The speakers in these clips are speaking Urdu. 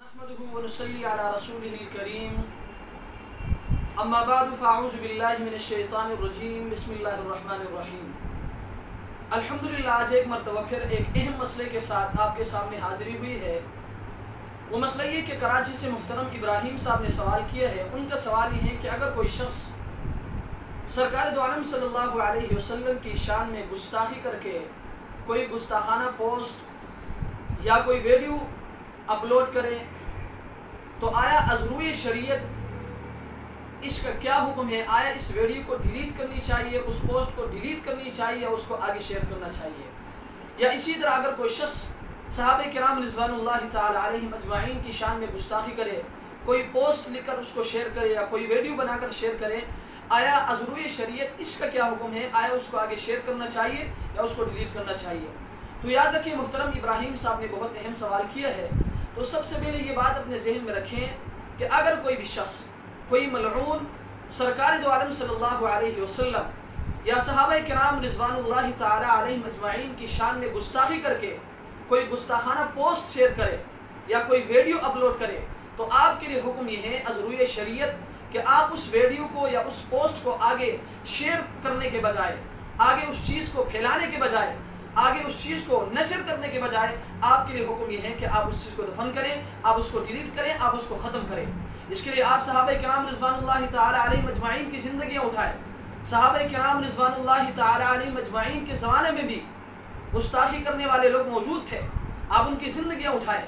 نحمده ونصلي على رسوله الكريم اما بعد فاعوذ باللہ من الشیطان الرجیم بسم اللہ الرحمن الرحیم۔ الحمدللہ آج ایک مرتبہ پھر ایک اہم مسئلے کے ساتھ آپ کے سامنے حاضری ہوئی ہے۔ وہ مسئلہ یہ کہ کراچی سے محترم ابراہیم صاحب نے سوال کیا ہے۔ ان کا سوال یہ ہے کہ اگر کوئی شخص سرکار دو عالم صلی اللہ علیہ وسلم کی شان میں گستاخی کر کے کوئی گستاخانہ پوسٹ یا کوئی ویڈیو اپلوڈ کرے تو آیا از روئے شریعت اس کا کیا حکم ہے؟ آیا اس ویڈیو کو ڈیلیٹ کرنی چاہیے، اس پوسٹ کو ڈیلیٹ کرنی چاہیے یا اس کو آگے شیئر کرنا چاہیے؟ یا اسی طرح اگر کوئی شخص صحابہ کرام رضوان اللہ تعالی علیہم اجمعین کی شان میں گستاخی کرے، کوئی پوسٹ لکھ کر اس کو شیئر کرے یا کوئی ویڈیو بنا کر شیئر کرے، آیا از روئے شریعت اس کا کیا حکم ہے؟ آیا اس کو آگے شیئر کرنا چاہیے یا اس کو ڈیلیٹ کرنا چاہیے؟ تو یاد رکھیں محترم ابراہیم صاحب نے بہت اہم سوال کیا ہے۔ تو سب سے پہلے یہ بات اپنے ذہن میں رکھیں کہ اگر کوئی بھی شخص، کوئی ملعون سرکار دو عالم صلی اللہ علیہ وسلم یا صحابہ کرام رضوان اللہ تعالی علیہم اجمعین کی شان میں گستاخی کر کے کوئی گستاخانہ پوسٹ شیئر کرے یا کوئی ویڈیو اپلوڈ کرے تو آپ کے لیے حکم یہ ہے از روئے شریعت کہ آپ اس ویڈیو کو یا اس پوسٹ کو آگے شیئر کرنے کے بجائے، آگے اس چیز کو پھیلانے کے بجائے، آگے اس چیز کو نشر کرنے کے بجائے آپ کے لیے حکم یہ ہے کہ آپ اس چیز کو دفن کریں، آپ اس کو ڈیلیٹ کریں، آپ اس کو ختم کریں۔ اس کے لیے آپ صحابہ کرام رضوان اللہ تعالی علیہم اجمعین کی زندگیاں اٹھائیں۔ صحابہ کرام رضوان اللہ تعالی علیہم اجمعین کے زمانے میں بھی گستاخی کرنے والے لوگ موجود تھے، آپ ان کی زندگیاں اٹھائیں۔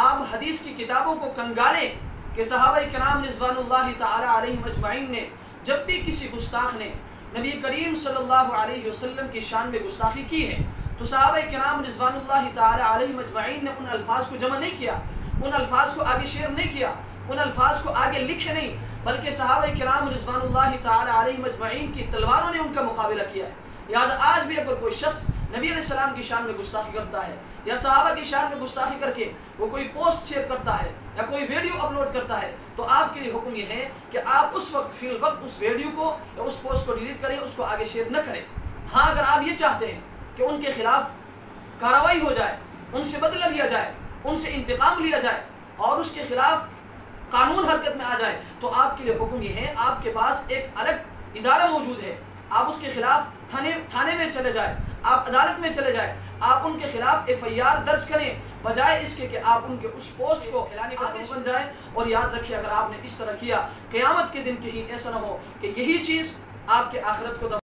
آپ حدیث کی کتابوں کو کنگالیں کہ صحابہ کرام رضوان اللہ تعالی علیہم اجمعین نے جب بھی کسی گستاخ نے نبی کریم صلی اللہ علیہ وسلم کی شان میں گستاخی کی ہے تو صحابہ کرام رضوان اللہ تعالی علیہم اجمعین نے ان الفاظ کو جمع نہیں کیا، ان الفاظ کو آگے شیئر نہیں کیا، ان الفاظ کو آگے لکھے نہیں، بلکہ صحابہ کرام رضوان اللہ تعالی علیہم اجمعین کی تلواروں نے ان کا مقابلہ کیا ہے۔ لہٰذا آج بھی اگر کوئی شخص نبی علیہ السلام کی شان میں گستاخی کرتا ہے یا صحابہ کی شان میں گستاخی کر کے وہ کوئی پوسٹ شیئر کرتا ہے یا کوئی ویڈیو اپلوڈ کرتا ہے تو آپ کے لیے حکم یہ ہے کہ آپ اس وقت فی الوقت اس ویڈیو کو یا اس پوسٹ کو ڈیلیٹ کریں، اس کو آگے شیئر نہ کریں۔ ہاں اگر آپ یہ چاہتے ہیں کہ ان کے خلاف کارروائی ہو جائے، ان سے بدلہ لیا جائے، ان سے انتقام لیا جائے اور اس کے خلاف قانون حرکت میں آ جائے تو آپ کے لیے حکم یہ ہے آپ کے پاس ایک الگ ادارہ موجود ہے، آپ اس کے خلاف تھانے میں چلے جائیں، آپ عدالت میں چلے جائیں، آپ ان کے خلاف FIR درج کریں بجائے اس کے کہ آپ ان کے اس پوسٹ کو پھیلانے کا سبب بن جائیں۔ اور یاد رکھیے اگر آپ نے اس طرح کیا قیامت کے دن کہیں ایسا نہ ہو کہ یہی چیز آپ کے آخرت کو